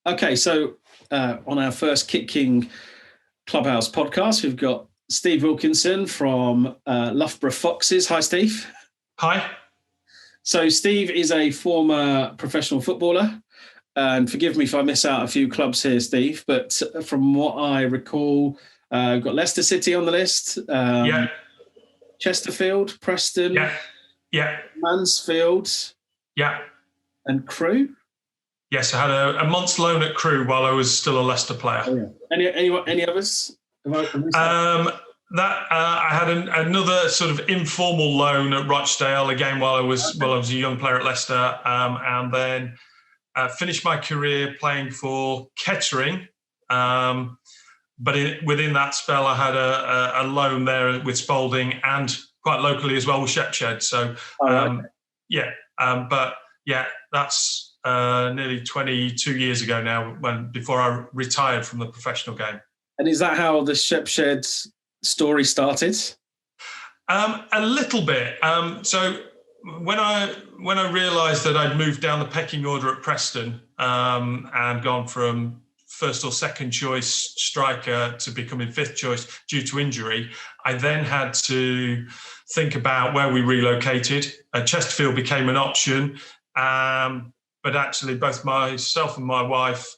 Okay, so on our first Kick King Clubhouse podcast, we've got Steve Wilkinson from Loughborough Foxes. Hi, Steve. Hi. So Steve is a former professional footballer, and forgive me if I miss out a few clubs here, Steve, but from what I recall, we've got Leicester City on the list, Chesterfield, Preston, Mansfield, and Crewe. Yes, I had a month's loan at Crewe while I was still a Leicester player. Oh, yeah. Any others? I had another sort of informal loan at Rochdale again while I was a young player at Leicester, and then finished my career playing for Kettering. But within that spell, I had a loan there with Spalding and quite locally as well with Shepshed. So that's nearly 22 years ago now, before I retired from the professional game. And is that how the Shepshed story started? A little bit. So when I realised that I'd moved down the pecking order at Preston and gone from first or second choice striker to becoming fifth choice due to injury, I then had to think about where we relocated. Chesterfield became an option. But actually, both myself and my wife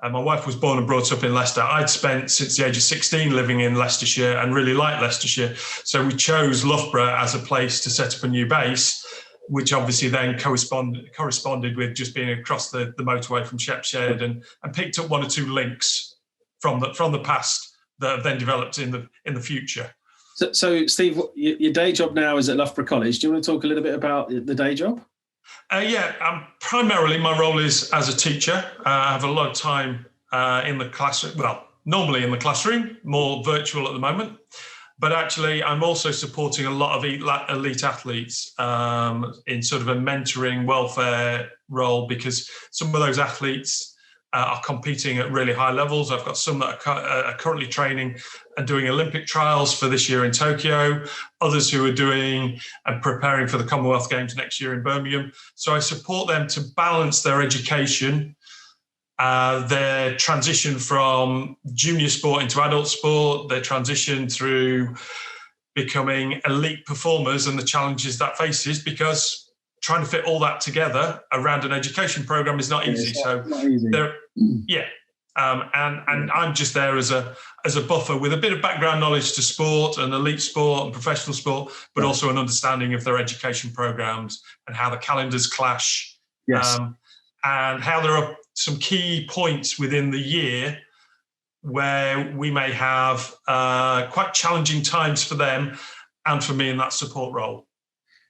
was born and brought up in Leicester. I'd spent since the age of 16 living in Leicestershire and really liked Leicestershire. So we chose Loughborough as a place to set up a new base, which obviously then corresponded with just being across the motorway from Shepshed and picked up one or two links from the past that have then developed in the future. So Steve, your day job now is at Loughborough College. Do you want to talk a little bit about the day job? Primarily my role is as a teacher. I have a lot of time in the classroom. Well, normally in the classroom, more virtual at the moment. But actually, I'm also supporting a lot of elite athletes in sort of a mentoring welfare role, because some of those athletes are competing at really high levels. I've got some that are currently training and doing Olympic trials for this year in Tokyo, others who are doing and preparing for the Commonwealth Games next year in Birmingham. So I support them to balance their education, their transition from junior sport into adult sport, their transition through becoming elite performers and the challenges that faces, because trying to fit all that together around an education program is not easy. And I'm just there as a buffer with a bit of background knowledge to sport and elite sport and professional sport, but also an understanding of their education programs and how the calendars clash, and how there are some key points within the year where we may have quite challenging times for them and for me in that support role.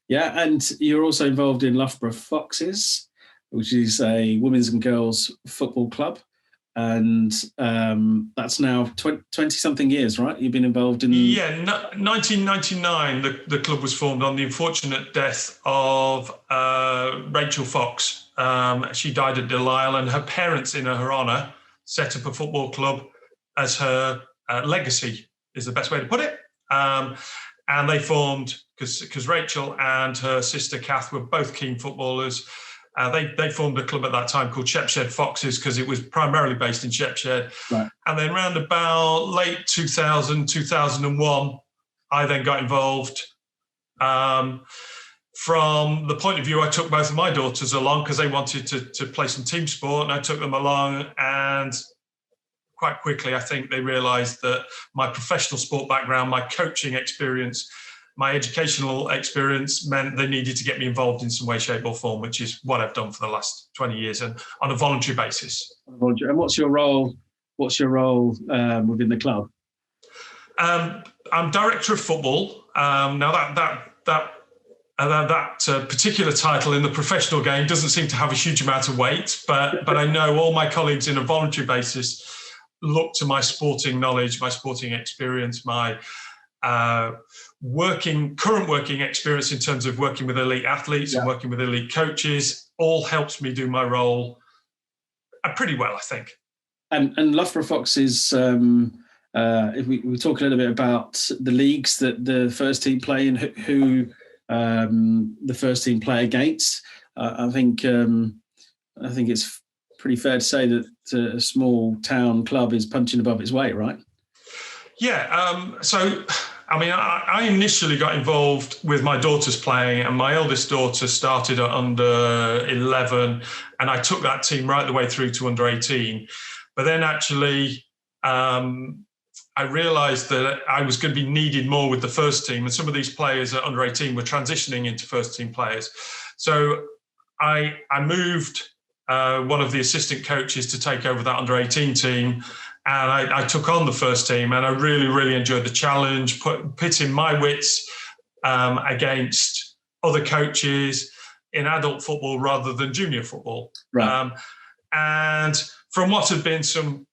Yeah, and you're also involved in Loughborough Foxes, which is a women's and girls football club. And that's now 20-something years, right? You've been involved in... 1999, the club was formed on the unfortunate death of Rachel Fox. She died at Delisle, and her parents, in her honour, set up a football club as her legacy, is the best way to put it. And they formed, because Rachel and her sister Kath were both keen footballers, they formed a club at that time called Shepshed Foxes, because it was primarily based in Shepshed. Right. And then round about late 2000, 2001, I then got involved. From the point of view, I took both of my daughters along because they wanted to play some team sport, and I took them along, and quite quickly, I think they realised that my professional sport background, my coaching experience, my educational experience meant they needed to get me involved in some way, shape or form, which is what I've done for the last 20 years and on a voluntary basis. And what's your role within the club? I'm director of football. Now that particular title in the professional game doesn't seem to have a huge amount of weight, but I know all my colleagues in a voluntary basis look to my sporting knowledge, my sporting experience, my current working experience in terms of working with elite athletes and working with elite coaches, all helps me do my role pretty well, I think. And Loughborough Foxes, if we talk a little bit about the leagues that the first team play and who the first team play against, I think it's pretty fair to say that a small town club is punching above its weight, right? Yeah. So, I mean, I initially got involved with my daughters playing, and my eldest daughter started at under 11, and I took that team right the way through to under 18. But then actually, I realised that I was going to be needed more with the first team, and some of these players at under 18 were transitioning into first team players. So I moved one of the assistant coaches to take over that under 18 team, and I took on the first team, and I really, really enjoyed the challenge, pitting my wits against other coaches in adult football rather than junior football. Right. And from what had been some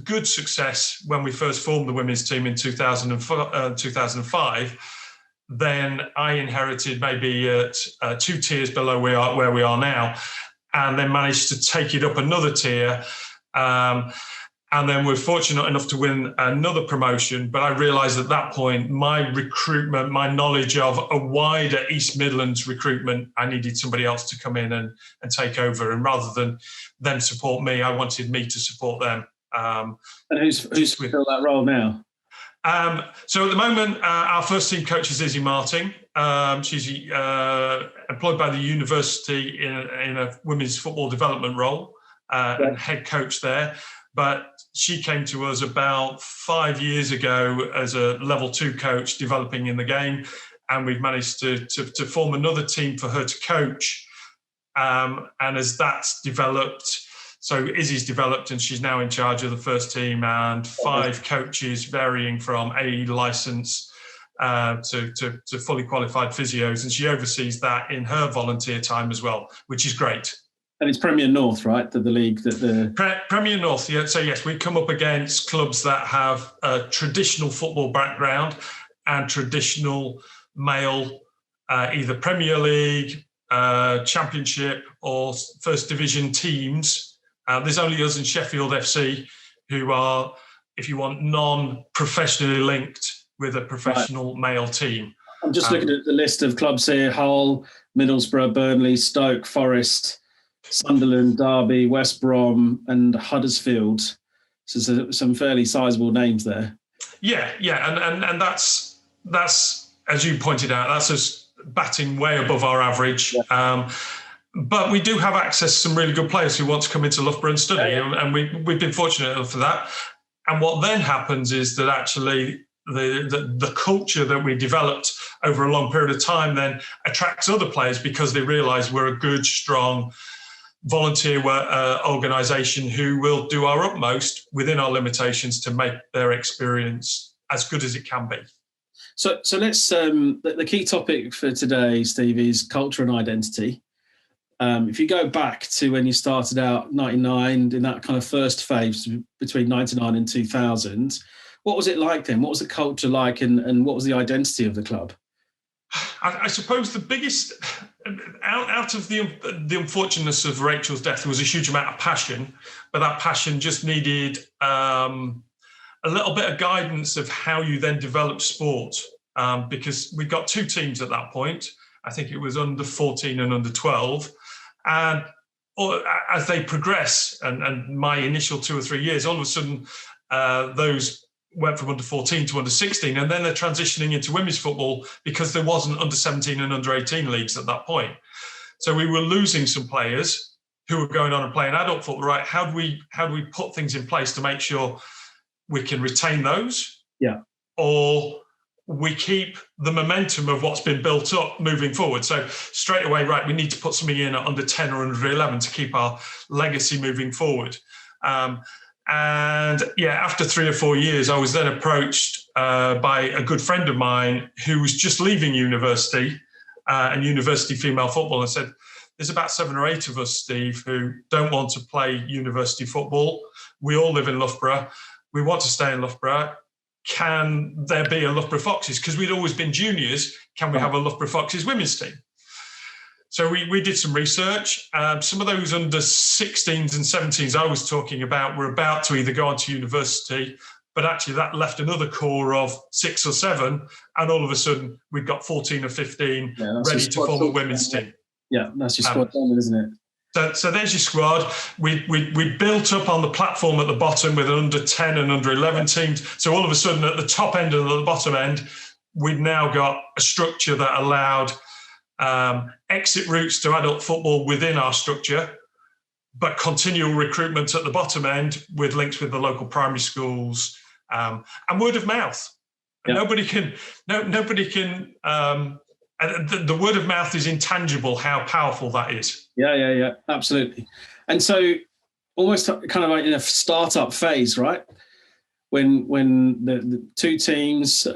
good success when we first formed the women's team in 2005, then I inherited maybe at 2 tiers below where we are now, and then managed to take it up another tier. And then we're fortunate enough to win another promotion. But I realised at that point, my recruitment, my knowledge of a wider East Midlands recruitment, I needed somebody else to come in and take over. And rather than them support me, I wanted me to support them. And who's filled that role now? So at the moment, our first team coach is Izzy Martin. She's employed by the university in a women's football development role, and head coach there. But she came to us about 5 years ago as a level 2 coach developing in the game. And we've managed to form another team for her to coach. And as that's developed, so Izzy's developed and she's now in charge of the first team, and 5 coaches varying from A license to fully qualified physios. And she oversees that in her volunteer time as well, which is great. And it's Premier North, right? The league that the Premier North. Yeah. So yes, we come up against clubs that have a traditional football background and traditional male, either Premier League, Championship, or First Division teams. There's only us and Sheffield FC who are, if you want, non-professionally linked with a professional male team. I'm just looking at the list of clubs here: Hull, Middlesbrough, Burnley, Stoke, Forest, Sunderland, Derby, West Brom, and Huddersfield. So some fairly sizable names there. Yeah, and that's as you pointed out, that's us batting way above our average. Yeah. But we do have access to some really good players who want to come into Loughborough and study, and we've been fortunate enough for that. And what then happens is that actually the culture that we developed over a long period of time then attracts other players because they realise we're a good, strong volunteer organisation who will do our utmost within our limitations to make their experience as good as it can be. So let's the key topic for today, Steve, is culture and identity. If you go back to when you started out, 99, in that kind of first phase between 99 and 2000, what was it like then? What was the culture like, and what was the identity of the club? I suppose the biggest, out of the unfortunateness of Rachel's death, there was a huge amount of passion, but that passion just needed a little bit of guidance of how you then develop sport, because we got 2 teams at that point. I think it was under 14 and under 12. And as they progress, and my initial 2 or 3 years, all of a sudden those went from under 14 to under 16, and then they're transitioning into women's football because there wasn't under 17 and under 18 leagues at that point. So we were losing some players who were going on and playing adult football. Right? How do we put things in place to make sure we can retain those? Yeah. Or we keep the momentum of what's been built up moving forward. So straight away, right, we need to put something in at under 10 or under 11 to keep our legacy moving forward. And yeah, after 3 or 4 years, I was then approached by a good friend of mine who was just leaving university and university female football, and said, there's about 7 or 8 of us, Steve, who don't want to play university football. We all live in Loughborough. We want to stay in Loughborough. Can there be a Loughborough Foxes? Because we'd always been juniors. Can we have a Loughborough Foxes women's team? So we did some research. Some of those under 16s and 17s I was talking about were about to either go on to university, but actually that left another core of 6 or 7, and all of a sudden we've got 14 or 15 ready to form a women's team. Yeah, that's your squad, isn't it? So there's your squad. We built up on the platform at the bottom with under 10 and under 11 teams. So all of a sudden, at the top end and the bottom end, we've now got a structure that allowed exit routes to adult football within our structure, but continual recruitment at the bottom end with links with the local primary schools, and word of mouth. Yeah. Nobody can. The word of mouth is intangible. How powerful that is. Yeah, absolutely. And so, almost kind of like in a startup phase, right? When the two teams,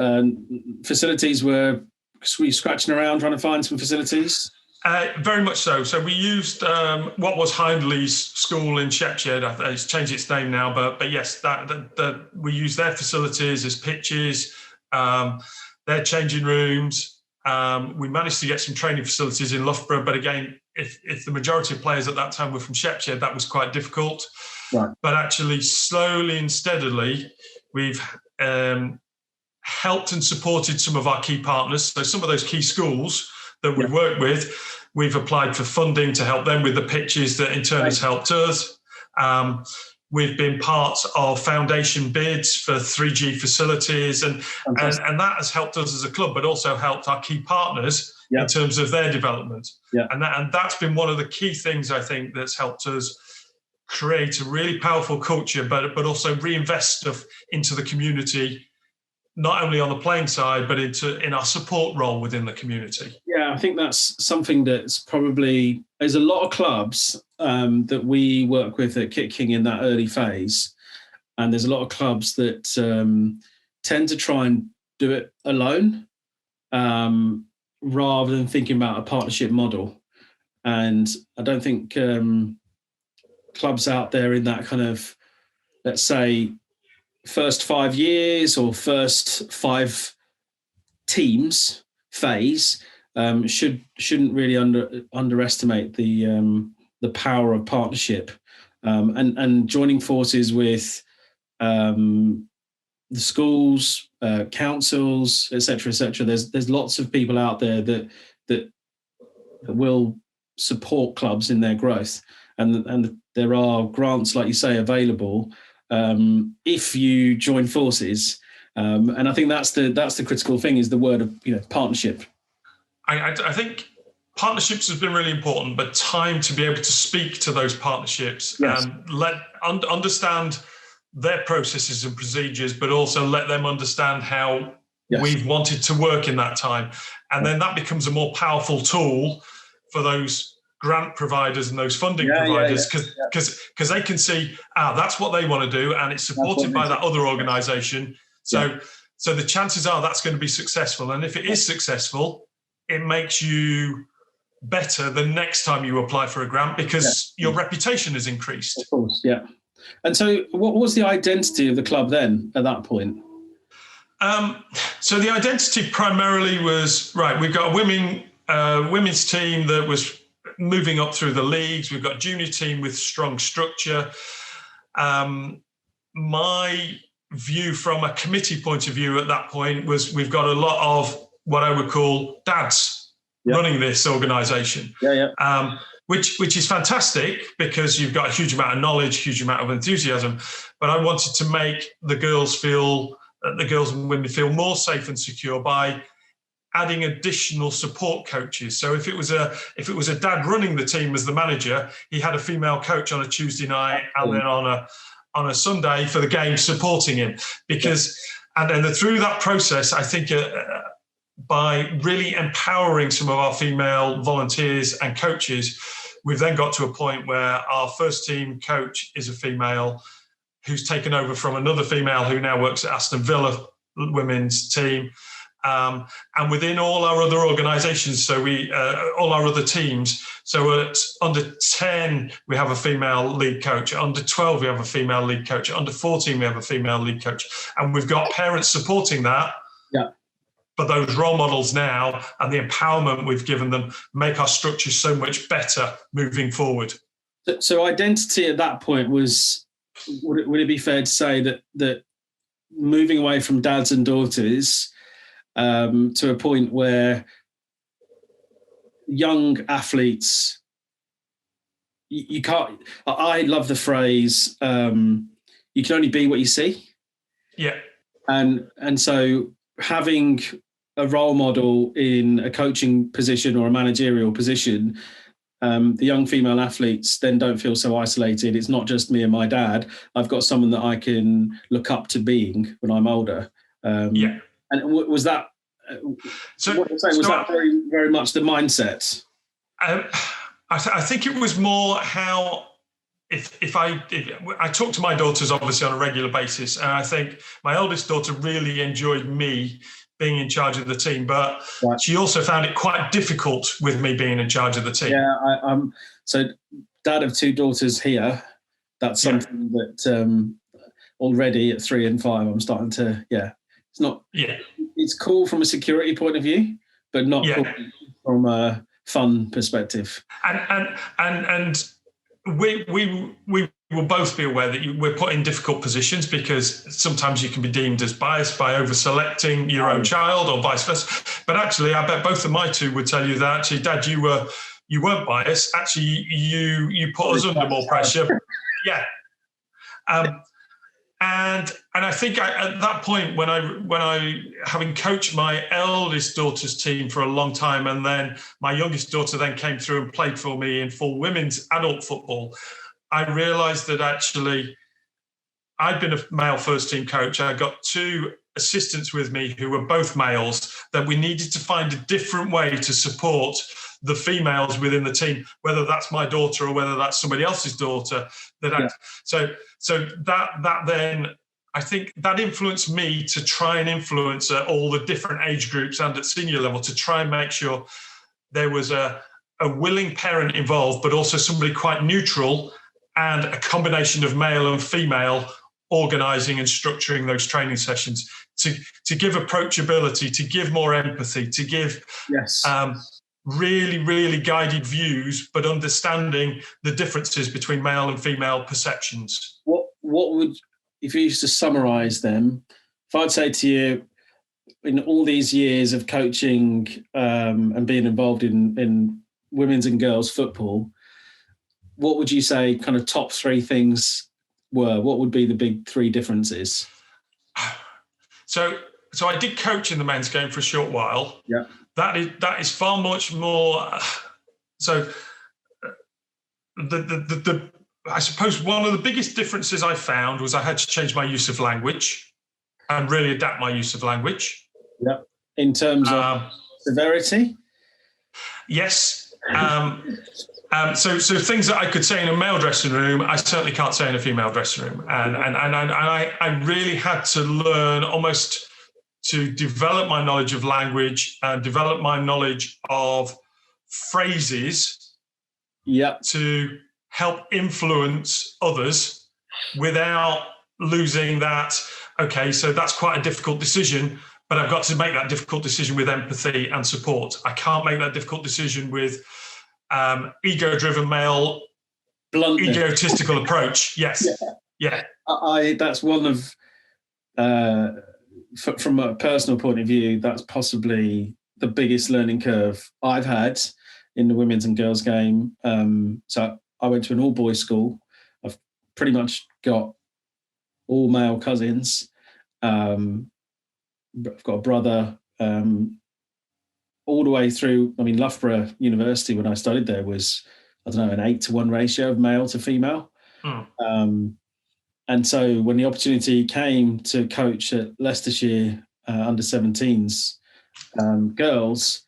facilities were scratching around trying to find some facilities. Very much so. So we used what was Hindley's school in Shepshed. It's changed its name now, but yes, that we used their facilities as pitches, their changing rooms. We managed to get some training facilities in Loughborough, but again, if the majority of players at that time were from Shepshed, that was quite difficult. Right. But actually, slowly and steadily, we've helped and supported some of our key partners. So some of those key schools that we've worked with, we've applied for funding to help them with the pitches that in turn has helped us. We've been part of foundation bids for 3G facilities, and that has helped us as a club, but also helped our key partners in terms of their development. Yeah. And that's been one of the key things, I think, that's helped us create a really powerful culture, but also reinvest stuff into the community, not only on the playing side, but in our support role within the community. Yeah, I think that's something that's probably, there's a lot of clubs that we work with at Kit King in that early phase. And there's a lot of clubs that tend to try and do it alone rather than thinking about a partnership model. And I don't think clubs out there in that kind of, let's say, first 5 years or first 5 teams phase shouldn't really underestimate the power of partnership and joining forces with the schools, councils, etc., etc. There's lots of people out there that will support clubs in their growth, and there are grants, like you say, available if you join forces, and I think that's the critical thing, is the word of partnership. I think partnerships has been really important, but time to be able to speak to those partnerships and understand their processes and procedures, but also let them understand how we've wanted to work in that time, and then that becomes a more powerful tool for those grant providers and those funding providers, because they can see that's what they want to do, and it's supported by that other organisation. So the chances are that's going to be successful, and if it is successful, it makes you better the next time you apply for a grant, because your reputation is increased. Of course, yeah. And so, what was the identity of the club then at that point? So the identity primarily was we've got a women's team that was moving up through the leagues. We've got a junior team with strong structure. My view from a committee point of view at that point was we've got a lot of what I would call dads running this organisation, which is fantastic, because you've got a huge amount of knowledge, huge amount of enthusiasm. But I wanted to make the girls and women feel more safe and secure by adding additional support coaches. So if it was a dad running the team as the manager, he had a female coach on a Tuesday night and then on a Sunday for the game supporting him. And then through that process, I think by really empowering some of our female volunteers and coaches, we've then got to a point where our first team coach is a female who's taken over from another female who now works at Aston Villa women's team. And within all our other organisations, so all our other teams, so at under 10, we have a female lead coach. At under 12, we have a female lead coach. At under 14, we have a female lead coach. And we've got parents supporting that. Yeah. But those role models now and the empowerment we've given them make our structure so much better moving forward. So identity at that point was, would it be fair to say that moving away from dads and daughters to a point where young athletes, you can't. I love the phrase, you can only be what you see. Yeah. And so having a role model in a coaching position or a managerial position, the young female athletes then don't feel so isolated. It's not just me and my dad. I've got someone that I can look up to being when I'm older. And was that? That very, very much the mindset? I think it was more how. If I talk to my daughters obviously on a regular basis, and I think my eldest daughter really enjoyed me being in charge of the team, but she also found it quite difficult with me being in charge of the team. Yeah, I'm so dad of 2 daughters here. That's something that already at 3 and 5, I'm starting to. It's not. Yeah, it's cool from a security point of view, but not cool from a fun perspective. And we will both be aware that we're put in difficult positions because sometimes you can be deemed as biased by over-selecting your own child or vice versa. But actually, I bet both of my 2 would tell you that actually, Dad, you weren't biased. Actually, you put us under more pressure. And I think at that point, when I having coached my eldest daughter's team for a long time, and then my youngest daughter then came through and played for me in full women's adult football, I realised that actually I'd been a male first team coach. I got 2 assistants with me who were both males, that we needed to find a different way to support the females within the team, whether that's my daughter or whether that's somebody else's daughter. So that then, I think that influenced me to try and influence all the different age groups and at senior level to try and make sure there was a willing parent involved, but also somebody quite neutral and a combination of male and female organising and structuring those training sessions to give approachability, to give more empathy, to give really, really guided views, but understanding the differences between male and female perceptions. What would, if you used to summarise them, if I'd say to you, in all these years of coaching and being involved in women's and girls football, what would you say kind of top 3 things were? What would be the big 3 differences? So I did coach in the men's game for a short while. Yeah. That is far much more. So I suppose one of the biggest differences I found was I had to change my use of language and really adapt my use of language. Yeah. In terms of severity? Yes. So things that I could say in a male dressing room, I certainly can't say in a female dressing room. And I really had to learn almost to develop my knowledge of language and develop my knowledge of phrases to help influence others without losing that, okay, so that's quite a difficult decision, but I've got to make that difficult decision with empathy and support. I can't make that difficult decision with ego-driven male, bluntness, egotistical approach. Yes. Yeah. That's one of, from a personal point of view, that's possibly the biggest learning curve I've had in the women's and girls game. So I went to an all-boys school. I've pretty much got all male cousins. I've got a brother. All the way through, I mean, Loughborough University, when I studied there, was, I don't know, an 8-to-1 ratio of male to female. And so when the opportunity came to coach at Leicestershire under 17s girls,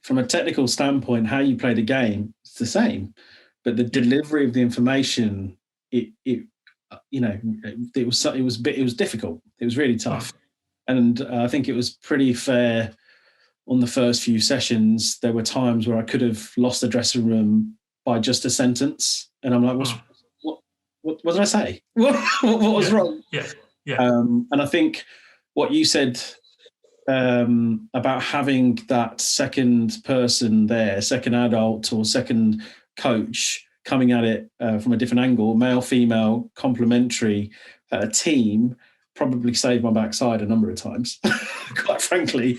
from a technical standpoint, how you play the game, it's the same. But the delivery of the information, it was difficult. It was really tough. And I think it was pretty fair. On the first few sessions, there were times where I could have lost the dressing room by just a sentence. And I'm like, what did I say? What was wrong? Yeah. And I think what you said about having that second person there, second adult or second coach coming at it from a different angle, male, female, complementary team, probably saved my backside a number of times, quite frankly.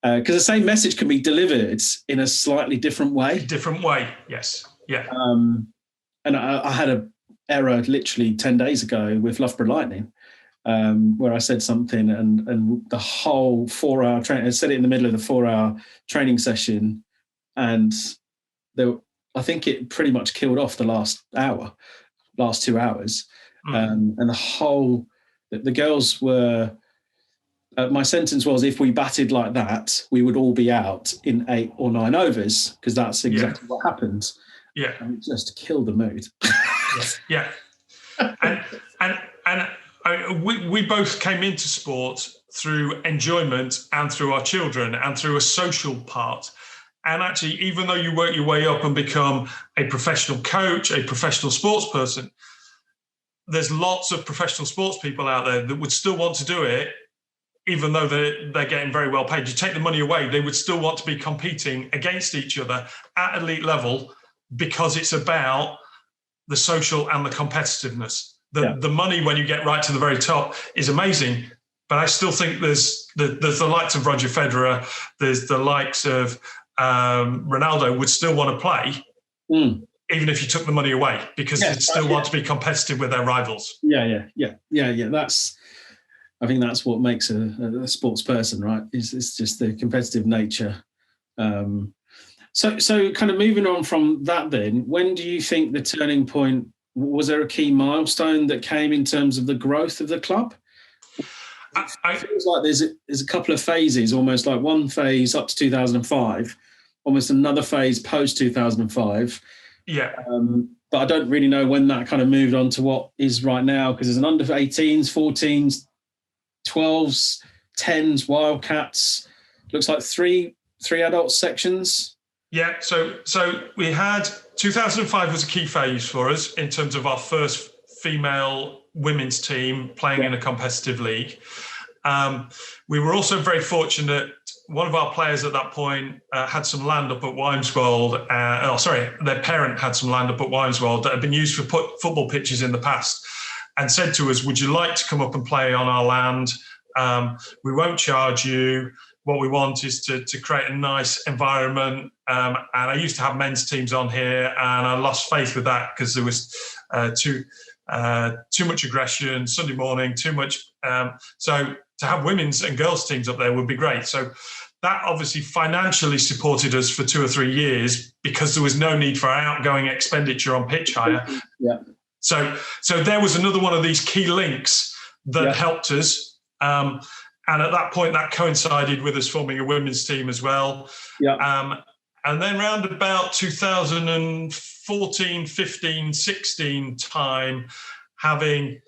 Because the same message can be delivered in a slightly different way. Different way, yes. Yeah. And I had a error literally 10 days ago with Loughborough Lightning, where I said something and the whole 4-hour training, I said it in the middle of the 4-hour training session, and I think it pretty much killed off the last 2 hours. And the girls were, my sentence was, if we batted like that, we would all be out in 8 or 9 overs, because that's exactly what happened. Yeah. And it just killed the mood. Yeah. And we both came into sport through enjoyment and through our children and through a social part. And actually, even though you work your way up and become a professional coach, a professional sports person, there's lots of professional sports people out there that would still want to do it, even though they're getting very well paid. You take the money away, they would still want to be competing against each other at elite level, because it's about the social and the competitiveness. The money, when you get right to the very top, is amazing. But I still think there's the likes of Roger Federer, there's the likes of Ronaldo would still want to play, even if you took the money away, because they still want to be competitive with their rivals. Yeah. I think that's what makes a sports person, right? It's just the competitive nature. So kind of moving on from that then, when do you think the turning point, was there a key milestone that came in terms of the growth of the club? It feels like there's a couple of phases, almost like one phase up to 2005, almost another phase post 2005. Yeah. But I don't really know when that kind of moved on to what is right now, because there's an under 18s, 14s, 12s, 10s, Wildcats. Looks like three adult sections. Yeah, so we had 2005 was a key phase for us in terms of our first female women's team playing in a competitive league. We were also very fortunate. One of our players at that point had some land up at Wimeswold. Their parent had some land up at Wimeswold that had been used for football pitches in the past, and said to us, "Would you like to come up and play on our land? We won't charge you. What we want is to create a nice environment." And I used to have men's teams on here, and I lost faith with that because there was too much aggression, Sunday morning, too much. So to have women's and girls' teams up there would be great. So that obviously financially supported us for 2 or 3 years, because there was no need for outgoing expenditure on pitch hire. Yeah. So there was another one of these key links that helped us. And at that point, that coincided with us forming a women's team as well. Yeah. And then round about 2014, 15, 16 time, having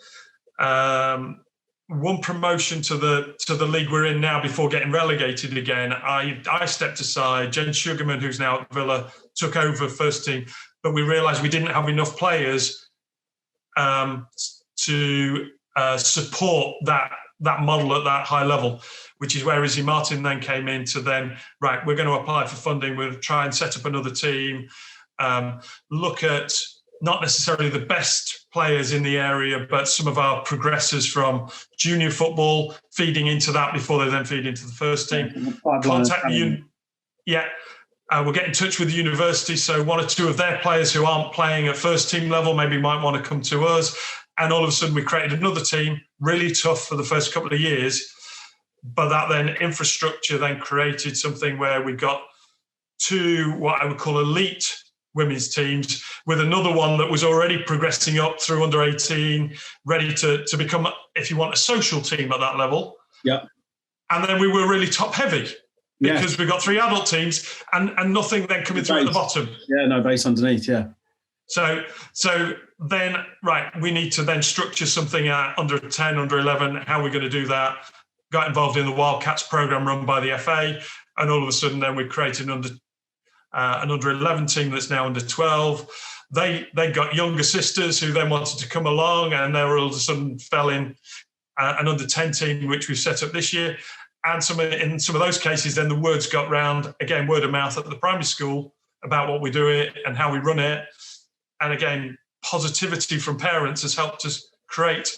one promotion to the league we're in now before getting relegated again, I stepped aside. Jen Sugarman, who's now at Villa, took over first team, but we realised we didn't have enough players to support that model at that high level, which is where Izzy Martin then came in to then, right, we're going to apply for funding, we'll try and set up another team, look at not necessarily the best players in the area, but some of our progressors from junior football feeding into that before they then feed into the first team. Contact we'll get in touch with the university, so 1 or 2 of their players who aren't playing at first team level maybe might want to come to us. And all of a sudden we created another team, really tough for the first couple of years. But that then infrastructure then created something where we got 2 what I would call elite women's teams, with another one that was already progressing up through under 18, ready to become, if you want, a social team at that level. Yeah. And then we were really top heavy because we got 3 adult teams and nothing then coming through at the bottom. Yeah, no base underneath, yeah. So then, right, we need to then structure something at under 10, under 11. How are we going to do that? Got involved in the Wildcats program run by the FA, and all of a sudden then we created an under 11 team that's now under 12. They got younger sisters who then wanted to come along, and they were all of a sudden fell in an under 10 team, which we've set up this year. And in some of those cases, then the words got round, again, word of mouth at the primary school about what we do it and how we run it. And again, positivity from parents has helped us create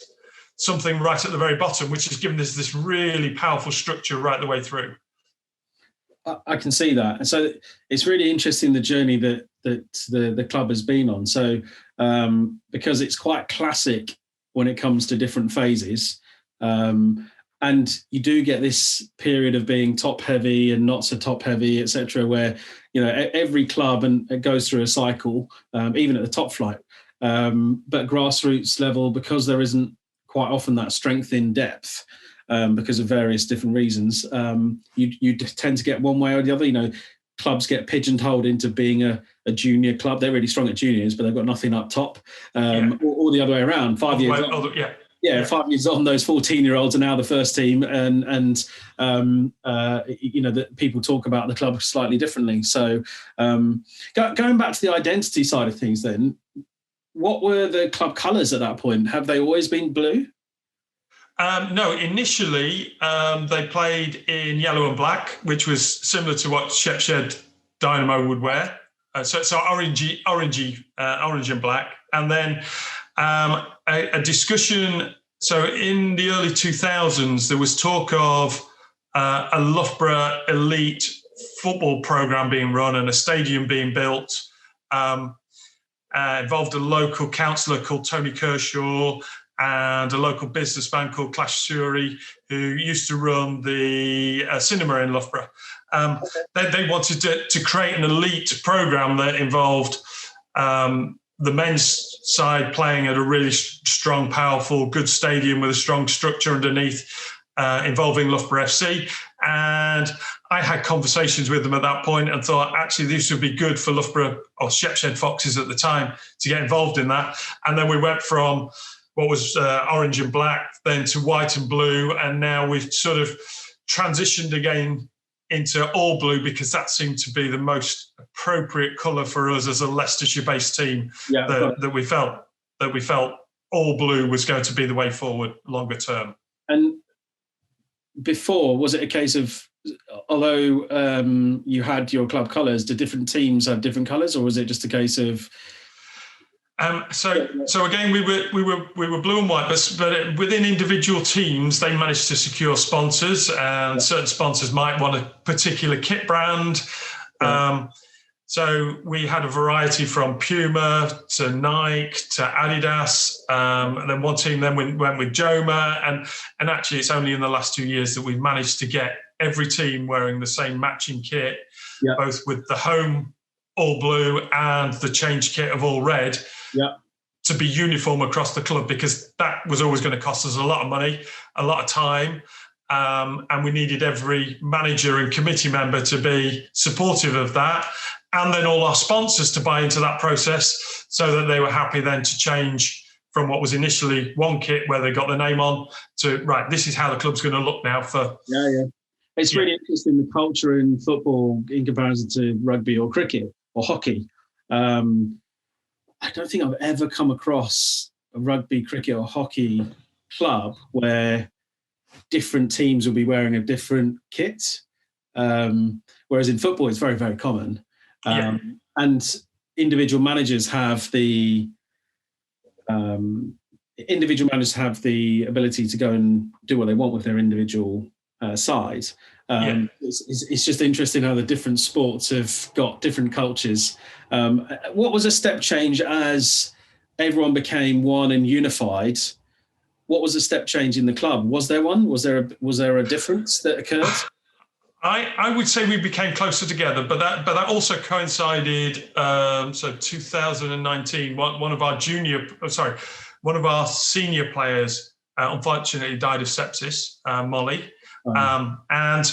something right at the very bottom, which has given us this really powerful structure right the way through. I can see that. And so it's really interesting, the journey that the club has been on. So because it's quite classic when it comes to different phases, and you do get this period of being top heavy and not so top heavy, etc., where every club and it goes through a cycle, even at the top flight. But grassroots level, because there isn't quite often that strength in depth, because of various different reasons, you tend to get one way or the other. Clubs get pigeonholed into being a junior club. They're really strong at juniors, but they've got nothing up top, or the other way around. 5 years on. 5 years on, those 14-year-olds are now the first team, and that people talk about the club slightly differently. So going back to the identity side of things, then, what were the club colours at that point? Have they always been blue? No, initially they played in yellow and black, which was similar to what Shepshed Dynamo would wear. So orangey, orange and black. And then a discussion. So in the early 2000s, there was talk of a Loughborough elite football program being run and a stadium being built. Involved a local councillor called Tony Kershaw and a local businessman called Clash Suri, who used to run the cinema in Loughborough. They wanted to create an elite program that involved the men's side playing at a really strong, powerful, good stadium with a strong structure underneath, involving Loughborough FC. And I had conversations with them at that point and thought, actually, this would be good for Loughborough, or Shepshed Foxes at the time, to get involved in that. And then we went from what was orange and black, then to white and blue. And now we've sort of transitioned again into all blue, because that seemed to be the most appropriate colour for us as a Leicestershire-based team. That we felt all blue was going to be the way forward longer term. And before, was it a case of, although you had your club colours, did different teams have different colours, or was it just a case of? So again, we were blue and white, but within individual teams, they managed to secure sponsors, and certain sponsors might want a particular kit brand. So we had a variety from Puma to Nike to Adidas, and then one team then went with Joma, and actually it's only in the last 2 years that we've managed to get every team wearing the same matching kit, both with the home all blue and the change kit of all red, to be uniform across the club, because that was always going to cost us a lot of money, a lot of time, and we needed every manager and committee member to be supportive of that, and then all our sponsors to buy into that process, so that they were happy then to change from what was initially one kit where they got the name on to, right, this is how the club's going to look now for... It's really interesting, the culture in football in comparison to rugby or cricket or hockey. I don't think I've ever come across a rugby, cricket or hockey club where different teams will be wearing a different kit. Whereas in football, it's very, very common. And individual managers have the ability to go and do what they want with their individual side. It's just interesting how the different sports have got different cultures. What was a step change as everyone became one and unified? What was a step change in the club? Was there one? Was there a difference that occurred? I would say we became closer together, but that also coincided. So 2019, one of our senior players unfortunately died of sepsis, Molly. And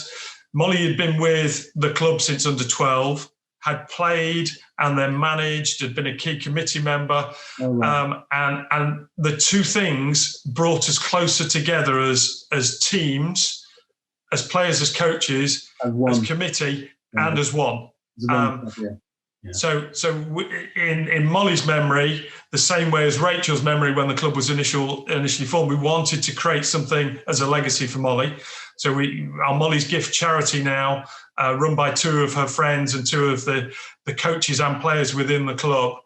Molly had been with the club since under 12, had played and then managed, had been a key committee member. And the two things brought us closer together as teams, as players, as coaches, as committee, and as one. So in Molly's memory, the same way as Rachel's memory when the club was initially formed, we wanted to create something as a legacy for Molly. So our Molly's Gift charity now, run by two of her friends and two of the coaches and players within the club,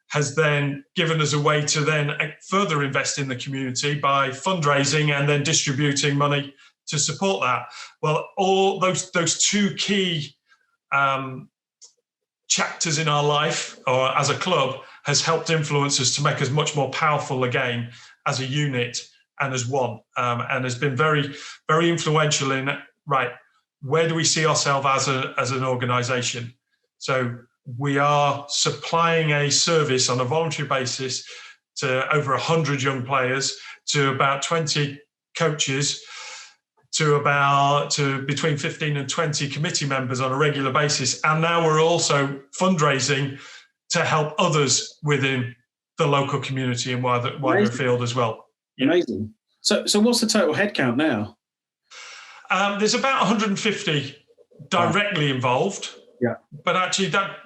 has then given us a way to then further invest in the community by fundraising and then distributing money to support that. Well, all those two key chapters in our life or as a club has helped influence us to make us much more powerful again as a unit and as one, and has been very, very influential in, right, where do we see ourselves as an organisation? So we are supplying a service on a voluntary basis to over 100 young players, to about 20 coaches, to between 15 and 20 committee members on a regular basis. And now we're also fundraising to help others within the local community and wider field as well. Yeah. Amazing. So what's the total headcount now? There's about 150 directly involved. Yeah. But actually, that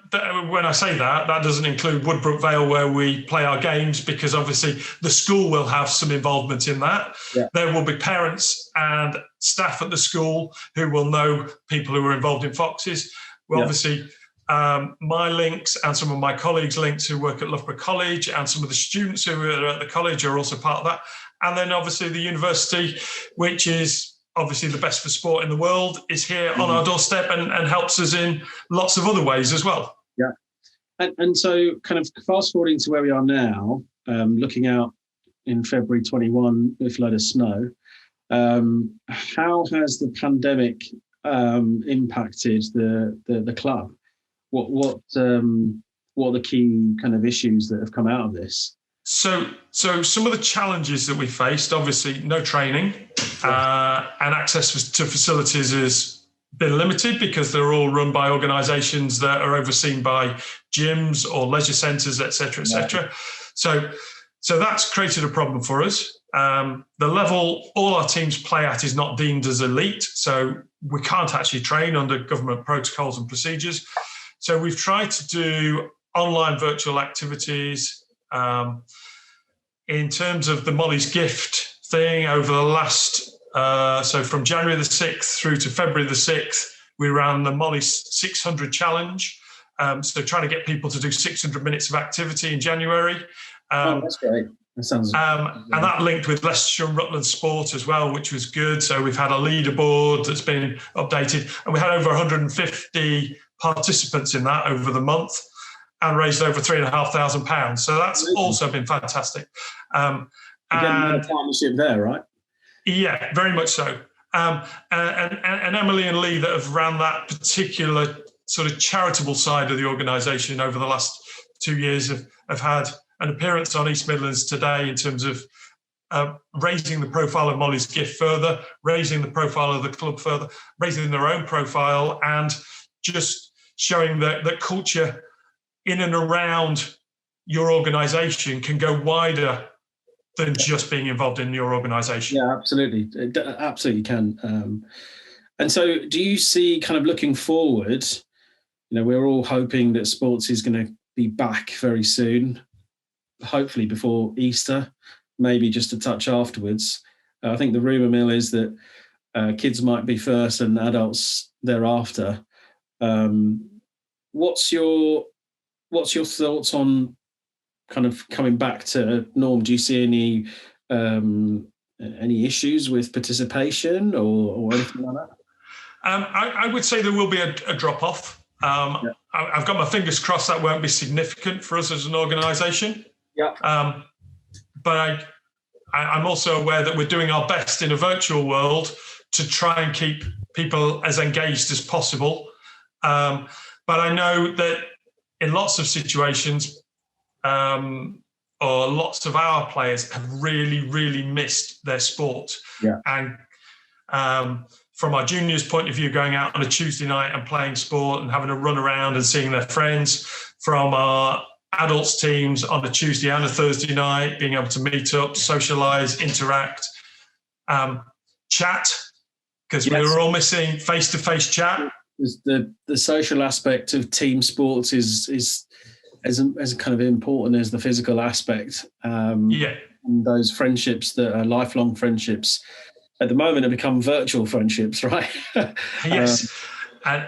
when I say that doesn't include Woodbrook Vale, where we play our games, because obviously the school will have some involvement in that. Yeah. There will be parents and staff at the school who will know people who are involved in Foxes. Well, obviously, my links and some of my colleagues' links who work at Loughborough College and some of the students who are at the college are also part of that. And then obviously the university, which is obviously the best for sport in the world, is here on our doorstep and helps us in lots of other ways as well. Yeah. And so kind of fast forwarding to where we are now, looking out in February 21 with a load of snow, how has the pandemic impacted the club? What are the key kind of issues that have come out of this? So some of the challenges that we faced, obviously no training, and access to facilities has been limited because they're all run by organisations that are overseen by gyms or leisure centres, et cetera, et cetera. So that's created a problem for us. The level all our teams play at is not deemed as elite, so we can't actually train under government protocols and procedures. So we've tried to do online virtual activities. In terms of the Molly's Gift thing, over the last, so from January the 6th through to February the 6th, we ran the Molly's 600 challenge. So trying to get people to do 600 minutes of activity in January. That's great. That sounds. And that linked with Leicestershire and Rutland Sport as well, which was good. So we've had a leaderboard that's been updated, and we had over 150 participants in that over the month, and raised over £3,500. So that's also been fantastic. Again, a partnership there, right? Yeah, very much so. And Emily and Lee that have ran that particular sort of charitable side of the organisation over the last 2 years have had an appearance on East Midlands Today in terms of raising the profile of Molly's Gift further, raising the profile of the club further, raising their own profile, and just showing that culture in and around your organisation can go wider than just being involved in your organisation. Yeah, absolutely. It absolutely can. And so do you see, kind of looking forward, we're all hoping that sports is going to be back very soon, hopefully before Easter, maybe just a touch afterwards. I think the rumour mill is that kids might be first and adults thereafter. What's your thoughts on kind of coming back to norm? Do you see any issues with participation or anything like that? I would say there will be a drop-off. I've got my fingers crossed that won't be significant for us as an organisation. Yeah. But I'm also aware that we're doing our best in a virtual world to try and keep people as engaged as possible. But I know that in lots of situations, or lots of our players have really, really missed their sport. Yeah. And from our juniors' point of view, going out on a Tuesday night and playing sport and having a run around and seeing their friends, from our adults teams on a Tuesday and a Thursday night, being able to meet up, socialise, interact, chat, because we were all missing face-to-face chat. The social aspect of team sports is as kind of important as the physical aspect. And those friendships that are lifelong friendships at the moment have become virtual friendships, right? Yes. And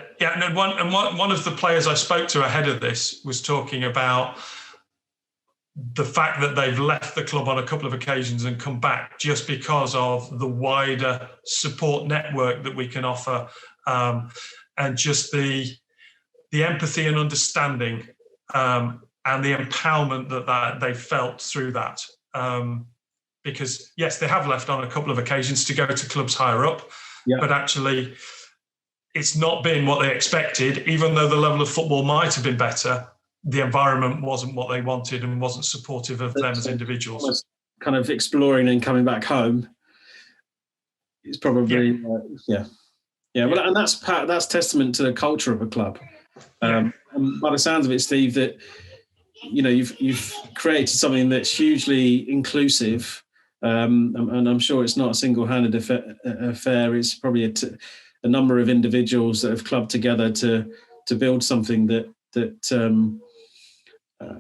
one of the players I spoke to ahead of this was talking about the fact that they've left the club on a couple of occasions and come back just because of the wider support network that we can offer, and just the the empathy and understanding and the empowerment that they felt through that. Because, yes, they have left on a couple of occasions to go to clubs higher up, but actually it's not been what they expected. Even though the level of football might have been better, the environment wasn't what they wanted and wasn't supportive of them as individuals. Kind of exploring and coming back home is probably, Well, and that's testament to the culture of a club. And by the sounds of it, Steve, that you've created something that's hugely inclusive, and I'm sure it's not a single-handed affair. It's probably a number of individuals that have clubbed together to build something that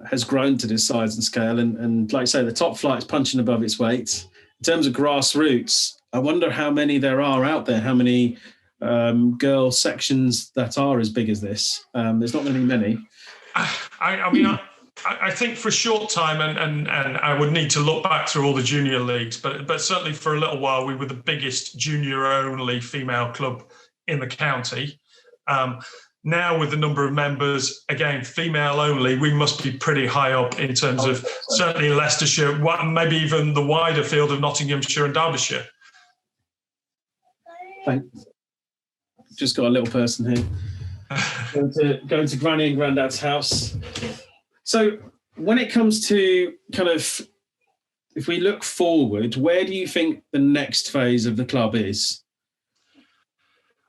has grown to this size and scale. And like I say, the top flight's punching above its weight. In terms of grassroots, I wonder how many there are out there, how many girl sections that are as big as this. There's not going to be many. I think for a short time, and I would need to look back through all the junior leagues, but certainly for a little while, we were the biggest junior-only female club in the county. Now, with the number of members, again, female only, we must be pretty high up in terms of certainly Leicestershire, maybe even the wider field of Nottinghamshire and Derbyshire. Thanks. Just got a little person here. Going to Granny and Grandad's house. So when it comes to kind of, if we look forward, where do you think the next phase of the club is?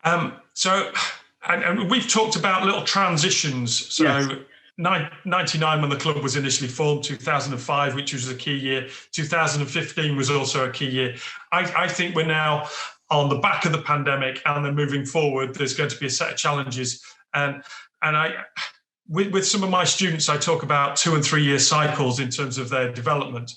And we've talked about little transitions. So 99 when the club was initially formed, 2005, which was a key year, 2015 was also a key year. I think we're now on the back of the pandemic, and then moving forward, there's going to be a set of challenges. And with some of my students, I talk about 2 and 3 year cycles in terms of their development.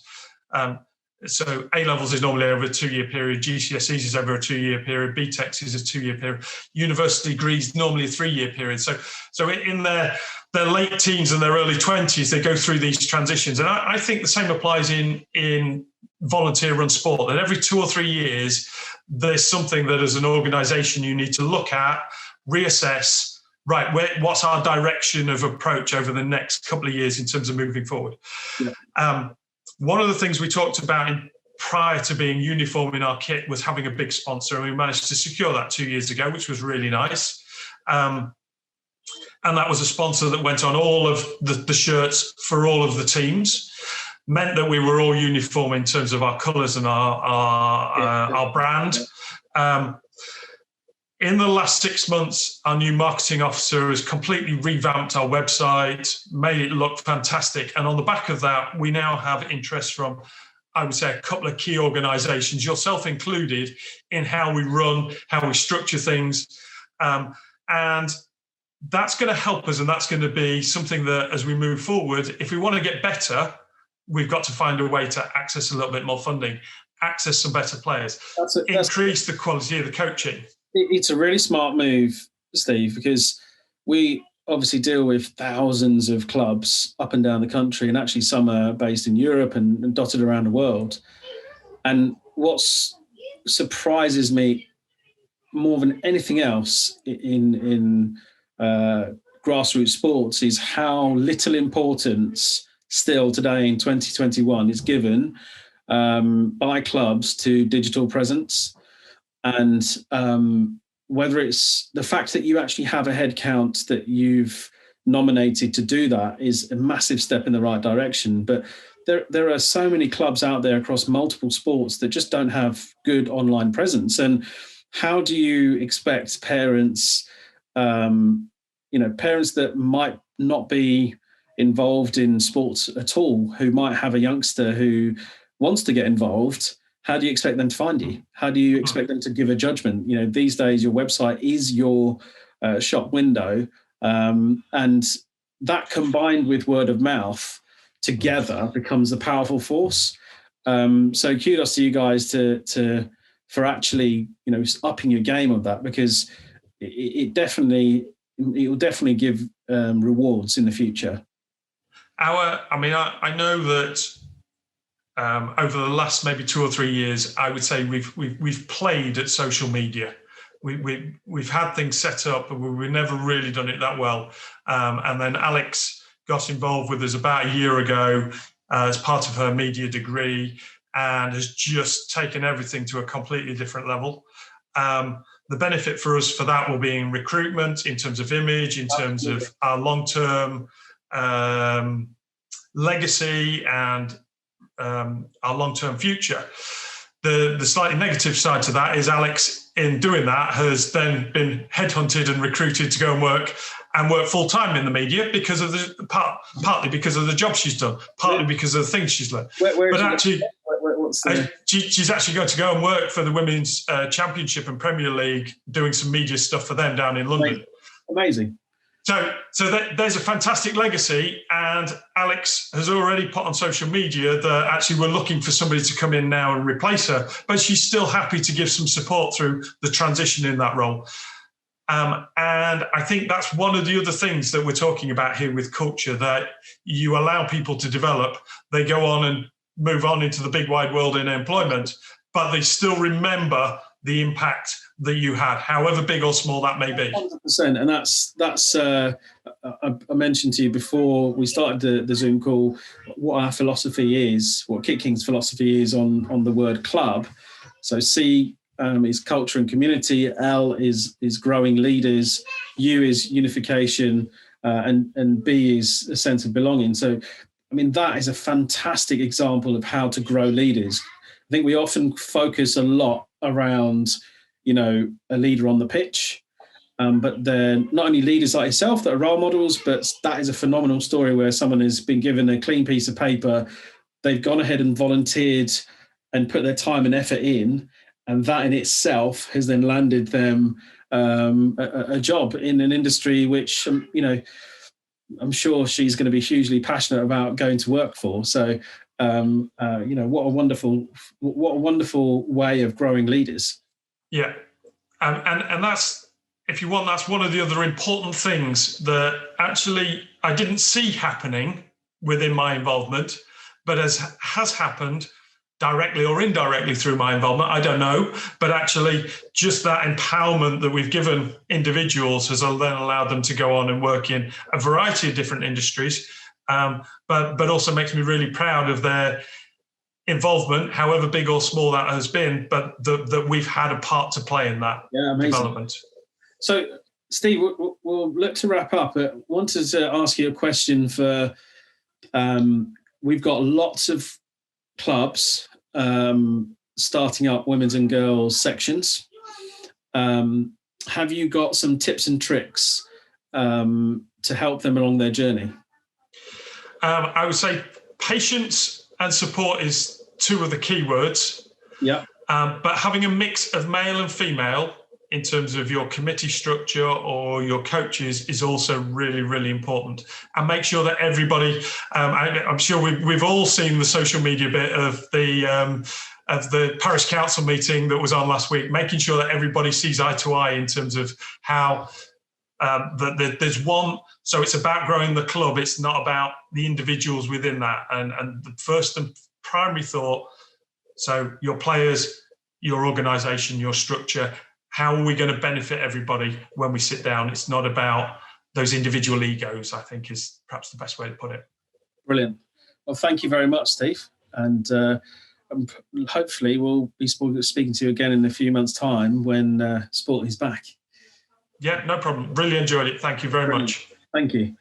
So A-levels is normally over a 2-year period, GCSEs is over a 2-year period, BTECs is a 2-year period, university degrees normally a 3-year period. So in their late teens and their early 20s, they go through these transitions. And I think the same applies in volunteer-run sport, that every 2 or 3 years, there's something that as an organisation you need to look at, reassess, right, what's our direction of approach over the next couple of years in terms of moving forward. One of the things we talked about prior to being uniform in our kit was having a big sponsor, and we managed to secure that 2 years ago, which was really nice. And that was a sponsor that went on all of the shirts for all of the teams, meant that we were all uniform in terms of our colours and our brand. In the last 6 months, our new marketing officer has completely revamped our website, made it look fantastic. And on the back of that, we now have interest from, I would say, a couple of key organisations, yourself included, in how we run, how we structure things. And that's going to help us, and that's going to be something that, as we move forward, if we want to get better, we've got to find a way to access a little bit more funding, access some better players, increase the quality of the coaching. It's a really smart move, Steve, because we obviously deal with thousands of clubs up and down the country, and actually some are based in Europe and dotted around the world. And what surprises me more than anything else in grassroots sports is how little importance still today in 2021 is given by clubs to digital presence. And whether it's the fact that you actually have a head count that you've nominated to do that is a massive step in the right direction. But there are so many clubs out there across multiple sports that just don't have good online presence. And how do you expect parents, parents that might not be involved in sports at all, who might have a youngster who wants to get involved, how do you expect them to find you? How do you expect them to give a judgment? These days your website is your shop window, and that combined with word of mouth together becomes a powerful force. So kudos to you guys for actually upping your game of that, because it will definitely give rewards in the future. I know that over the last maybe 2 or 3 years, I would say we've played at social media. we've had things set up, but we've never really done it that well. And then Alex got involved with us about a year ago as part of her media degree, and has just taken everything to a completely different level. The benefit for us for that will be in recruitment, in terms of image, in terms of our long-term legacy and our long-term future. The slightly negative side to that is Alex, in doing that, has then been headhunted and recruited to go and work full-time in the media because of partly because of the job she's done, partly because of the things she's learned. But actually, she's actually going to go and work for the Women's Championship and Premier League, doing some media stuff for them down in London. Amazing. So there's a fantastic legacy, and Alex has already put on social media that actually we're looking for somebody to come in now and replace her, but she's still happy to give some support through the transition in that role. And I think that's one of the other things that we're talking about here with culture, that you allow people to develop, they go on and move on into the big wide world in employment, but they still remember the impact that you had, however big or small that may be. 100%, and that's I mentioned to you before we started the Zoom call what our philosophy is, what Kit King's philosophy is on the word club. So C is culture and community, L is growing leaders, U is unification, and B is a sense of belonging. So, I mean, that is a fantastic example of how to grow leaders. I think we often focus a lot around, a leader on the pitch, but they're not only leaders like yourself that are role models, but that is a phenomenal story where someone has been given a clean piece of paper, they've gone ahead and volunteered and put their time and effort in, and that in itself has then landed them a job in an industry which, I'm sure she's going to be hugely passionate about going to work for. So, what a wonderful way of growing leaders. Yeah, and that's, if you want, that's one of the other important things that actually I didn't see happening within my involvement, but has happened directly or indirectly through my involvement, I don't know, but actually just that empowerment that we've given individuals has then allowed them to go on and work in a variety of different industries, but also makes me really proud of their involvement, however big or small that has been, but that we've had a part to play in that development. So, Steve, we'll look to wrap up. I wanted to ask you a question for, we've got lots of clubs starting up women's and girls sections. Have you got some tips and tricks to help them along their journey? I would say patience and support is two of the key words. Yeah. But having a mix of male and female in terms of your committee structure or your coaches is also really, really important. And make sure that everybody, I'm sure we've all seen the social media bit of the parish council meeting that was on last week, making sure that everybody sees eye to eye in terms of how there's one. So it's about growing the club. It's not about the individuals within that. And the first and primary thought, so your players, your organisation, your structure, how are we going to benefit everybody when we sit down? It's not about those individual egos, I think, is perhaps the best way to put it. Brilliant. Well, thank you very much, Steve. And hopefully we'll be speaking to you again in a few months' time when sport is back. Yeah, no problem. Really enjoyed it. Thank you very much. Thank you.